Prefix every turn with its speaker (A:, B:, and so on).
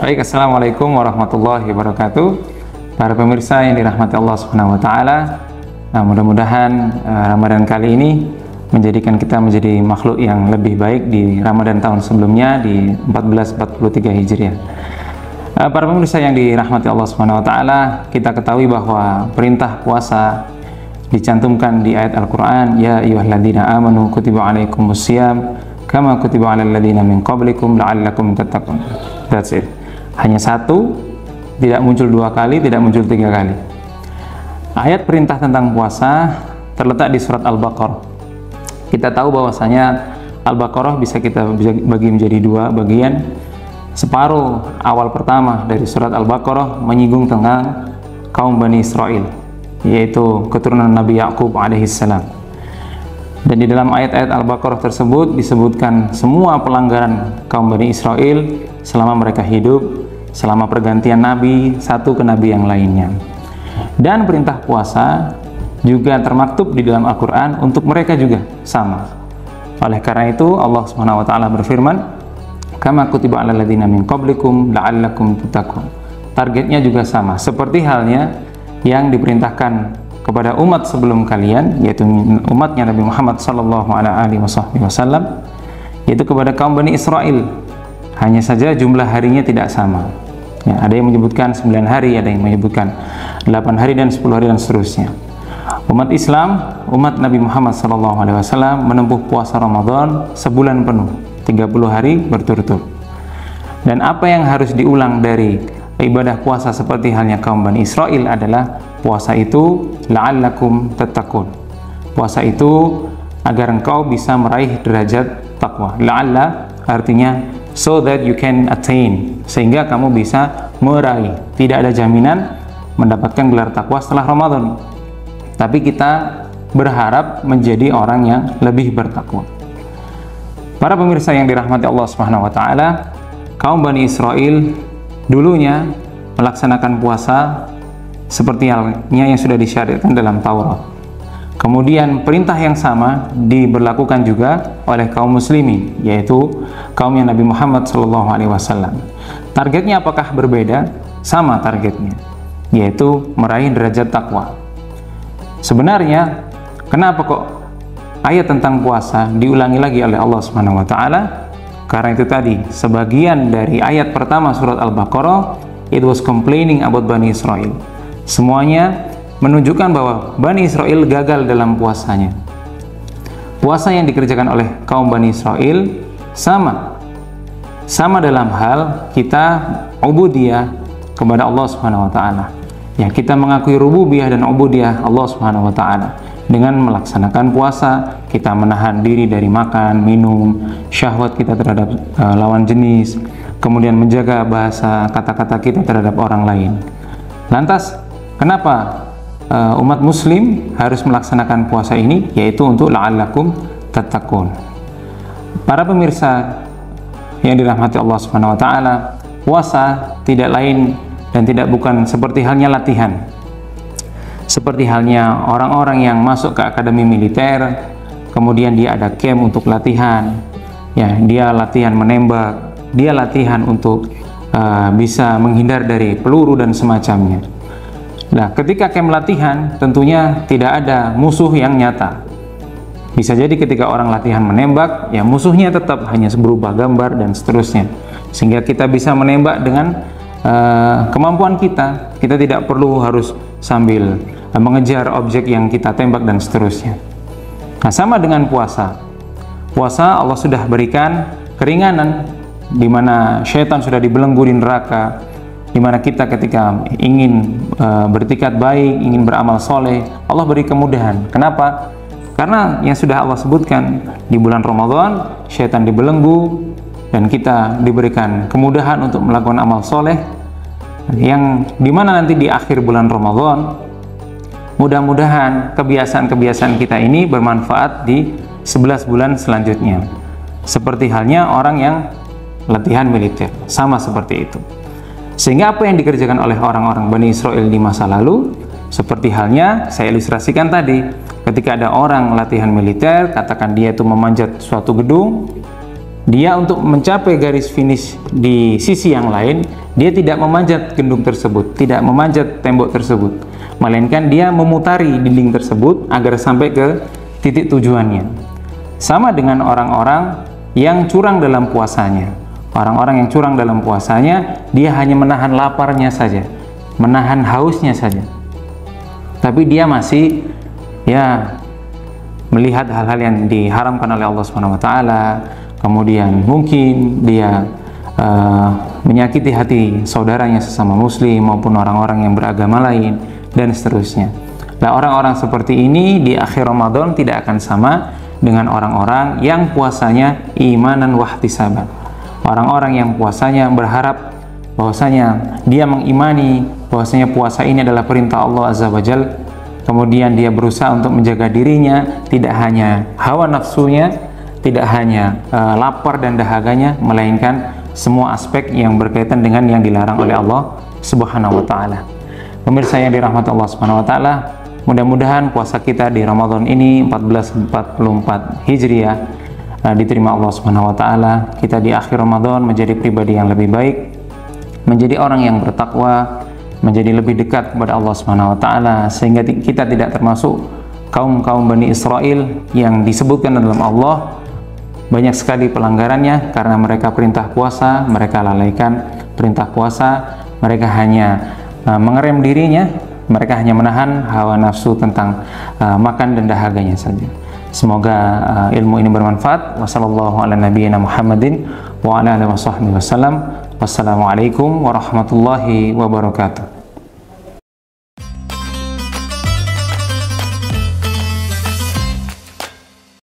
A: Baik, assalamualaikum warahmatullahi wabarakatuh. Para pemirsa yang dirahmati Allah Subhanahu wa taala. Nah, mudah-mudahan Ramadan kali ini menjadikan kita menjadi makhluk yang lebih baik di Ramadan tahun sebelumnya di 1443 Hijriah. Para pemirsa yang dirahmati Allah Subhanahu wa taala, kita ketahui bahwa perintah puasa dicantumkan di ayat Al-Qur'an, ya ayyuhalladzina amanu kutiba alaikumusiyam kama kutiba alal ladzina min qablikum la'allakum tattaqun. That's it. Hanya satu, tidak muncul dua kali, tidak muncul tiga kali. Ayat perintah tentang puasa terletak di surat Al-Baqarah. Kita tahu bahwasanya Al-Baqarah bisa kita bagi menjadi dua bagian. Separuh awal pertama dari surat Al-Baqarah menyinggung tentang kaum Bani Israel, yaitu keturunan Nabi Yakub alaihissalam. Dan di dalam ayat-ayat Al-Baqarah tersebut disebutkan semua pelanggaran kaum Bani Israel selama mereka hidup, selama pergantian Nabi satu ke Nabi yang lainnya. Dan perintah puasa juga termaktub di dalam Al-Quran untuk mereka juga sama. Oleh karena itu Allah Subhanahu wa taala berfirman, kama kutiba alal ladzina min qablikum la'allakum tattaqun. Targetnya juga sama, seperti halnya yang diperintahkan kepada umat sebelum kalian, yaitu umatnya Nabi Muhammad sallallahu alaihi wasallam, yaitu kepada kaum Bani Israel. Hanya saja jumlah harinya tidak sama. Ya, ada yang menyebutkan 9 hari, ada yang menyebutkan 8 hari dan 10 hari dan seterusnya. Umat Islam, umat Nabi Muhammad sallallahu alaihi wasallam menempuh puasa Ramadan sebulan penuh, 30 hari berturut-turut. Dan apa yang harus diulang dari ibadah puasa seperti halnya kaum Bani Israel adalah puasa itu la'allakum tattaqun. Puasa itu agar engkau bisa meraih derajat takwa. La'alla artinya so that you can attain, sehingga kamu bisa meraih. Tidak ada jaminan mendapatkan gelar takwa setelah Ramadan, tapi kita berharap menjadi orang yang lebih bertakwa. Para pemirsa yang dirahmati Allah Subhanahu wa taala, kaum Bani Israel dulunya melaksanakan puasa seperti halnya yang sudah disyariatkan dalam Taurat. Kemudian perintah yang sama diberlakukan juga oleh kaum muslimin, yaitu kaumnya Nabi Muhammad SAW. Targetnya apakah berbeda? Sama targetnya, yaitu meraih derajat takwa. Sebenarnya kenapa kok ayat tentang puasa diulangi lagi oleh Allah Subhanahu wa taala? Karena itu tadi, sebagian dari ayat pertama surat Al-Baqarah it was complaining about Bani Israel. Semuanya menunjukkan bahwa Bani Israel gagal dalam puasanya. Puasa yang dikerjakan oleh kaum Bani Israel sama dalam hal kita ubudiyah kepada Allah Subhanahu wa taala. Ya, kita mengakui rububiyah dan ubudiyah Allah Subhanahu wa taala. Dengan melaksanakan puasa, kita menahan diri dari makan, minum, syahwat kita terhadap lawan jenis, kemudian menjaga bahasa kata-kata kita terhadap orang lain. Lantas, kenapa umat muslim harus melaksanakan puasa ini? Yaitu untuk la'allakum tattaqun. Para pemirsa yang dirahmati Allah Subhanahu wa taala, puasa tidak lain dan tidak bukan seperti halnya latihan. Seperti halnya orang-orang yang masuk ke akademi militer, kemudian dia ada camp untuk latihan, ya, dia latihan menembak, dia latihan untuk bisa menghindar dari peluru dan semacamnya. Nah, ketika camp latihan tentunya tidak ada musuh yang nyata. Bisa jadi ketika orang latihan menembak, ya musuhnya tetap hanya berubah gambar dan seterusnya, sehingga kita bisa menembak dengan kemampuan kita. Kita tidak perlu harus sambil mengejar objek yang kita tembak dan seterusnya. Nah, sama dengan puasa. Puasa Allah sudah berikan keringanan, di mana syaitan sudah dibelenggu di neraka, di mana kita ketika ingin bertikad baik, ingin beramal soleh, Allah beri kemudahan. Kenapa? Karena yang sudah Allah sebutkan, di bulan Ramadan syaitan dibelenggu dan kita diberikan kemudahan untuk melakukan amal soleh, yang dimana nanti di akhir bulan Ramadan mudah-mudahan kebiasaan-kebiasaan kita ini bermanfaat di 11 bulan selanjutnya. Seperti halnya orang yang latihan militer, sama seperti itu. Sehingga apa yang dikerjakan oleh orang-orang Bani Israel di masa lalu, seperti halnya saya ilustrasikan tadi, ketika ada orang latihan militer, katakan dia itu memanjat suatu gedung, dia untuk mencapai garis finish di sisi yang lain, dia tidak memanjat gendung tersebut, tidak memanjat tembok tersebut, melainkan dia memutari dinding tersebut agar sampai ke titik tujuannya. Sama dengan orang-orang yang curang dalam puasanya. Orang-orang yang curang dalam puasanya, dia hanya menahan laparnya saja, menahan hausnya saja, tapi dia masih melihat hal-hal yang diharamkan oleh Allah SWT. Kemudian mungkin dia menyakiti hati saudaranya sesama muslim maupun orang-orang yang beragama lain, dan seterusnya. Nah, orang-orang seperti ini di akhir Ramadan tidak akan sama dengan orang-orang yang puasanya imanan wahtisaban. Orang-orang yang puasanya berharap bahwasanya dia mengimani bahwasanya puasa ini adalah perintah Allah Azza wa Jalla. Kemudian dia berusaha untuk menjaga dirinya, tidak hanya hawa nafsunya, tidak hanya lapar dan dahaganya, melainkan semua aspek yang berkaitan dengan yang dilarang oleh Allah Subhanahu wa taala. Pemirsa yang dirahmati Allah Subhanahu wa taala, mudah-mudahan puasa kita di Ramadan ini 1444 Hijriah diterima Allah Subhanahu wa taala. Kita di akhir Ramadan menjadi pribadi yang lebih baik, menjadi orang yang bertakwa, menjadi lebih dekat kepada Allah Subhanahu wa taala, sehingga kita tidak termasuk kaum-kaum Bani Israel yang disebutkan dalam Allah banyak sekali pelanggarannya karena mereka perintah puasa, mereka lalaikan perintah puasa, mereka hanya mengerem dirinya, mereka hanya menahan hawa nafsu tentang makan dan dahaganya saja. Semoga ilmu ini bermanfaat. Wassalamualaikum warahmatullahi wabarakatuh.